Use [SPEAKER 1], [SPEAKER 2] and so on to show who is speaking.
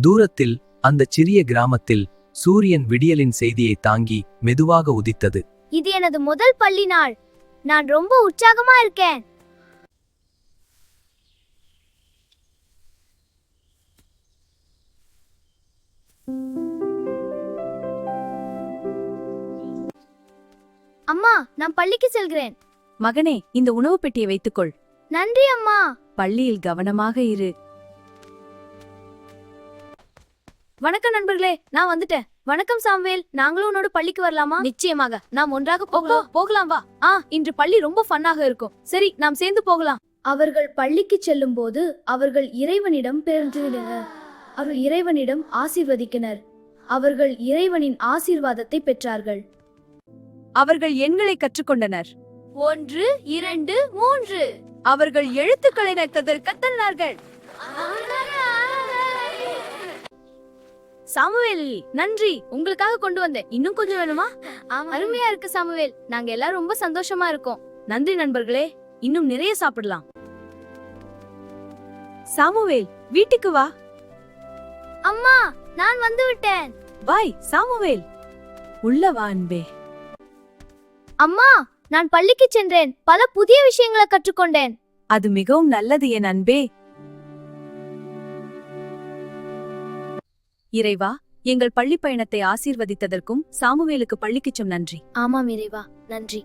[SPEAKER 1] தூரத்தில் அந்த சிறிய கிராமத்தில் சூரியன் விடியலின் செய்தியை தாங்கி மெதுவாக உதித்தது.
[SPEAKER 2] இது எனது முதல் பள்ளி நாள். நான் ரொம்ப உற்சாகமா இருக்கேன். அம்மா, நான் பள்ளிக்கு செல்கிறேன்.
[SPEAKER 3] மகனே, இந்த உணவு பெட்டியை வைத்துக்கொள்.
[SPEAKER 2] நன்றி அம்மா.
[SPEAKER 3] பள்ளியில் கவனமாக இரு.
[SPEAKER 2] வணக்கம் நண்பர்களே, நான் வந்துட்டேன். வணக்கம் சாம்வேல், நாங்களும் உன்னோட பள்ளிக்கு வரலாமா? நிச்சயமாக, நாம் ஒன்றாக போகலாம் வா. இன்று பள்ளி ரொம்ப ஃபன்னாக இருக்கும். சரி, நாம் சேர்ந்து போகலாம். அவர்கள் பள்ளிக்கு செல்லும் போது அவர்கள் இறைவனிடம் அவர்கள் இறைவனிடம் ஆசீர்வதிக்கினர். அவர்கள் இறைவனின் ஆசீர்வாதத்தை பெற்றார்கள்.
[SPEAKER 3] அவர்கள் எண்களை கற்றுக்கொண்டனர்.
[SPEAKER 2] 1 2 3.
[SPEAKER 3] அவர்கள் எழுத்துக்களை கற்றனர்.
[SPEAKER 2] சாமுவேல், நன்றி, உங்களுக்காக கொண்டு வந்தேன். இன்னும் கொஞ்சம் வேணுமா? அருமையா இருக்கு சாமுவேல், நாங்க எல்லாரும் ரொம்ப சந்தோஷமா இருக்கோம்.
[SPEAKER 3] நன்றி நண்பர்களே, இன்னும் நிறைய சாப்பிடலாம். சாமுவேல், வீட்டுக்கு வா.
[SPEAKER 2] அம்மா, நான் வந்து விட்டேன்.
[SPEAKER 3] பாய் சாமுவேல். உள்ள வா அன்பே.
[SPEAKER 2] அம்மா, நான் பள்ளிக்கு சென்றேன். பல புதிய விஷயங்களை கற்றுக்கொண்டேன்.
[SPEAKER 3] அது மிகவும் நல்லது என் அன்பே. இறைவா, எங்கள் பள்ளி பயணத்தை ஆசீர்வதித்ததற்கும் சாமுவேலுக்கு பள்ளிக்குச் நன்றி.
[SPEAKER 2] ஆமாம் இறைவா, நன்றி.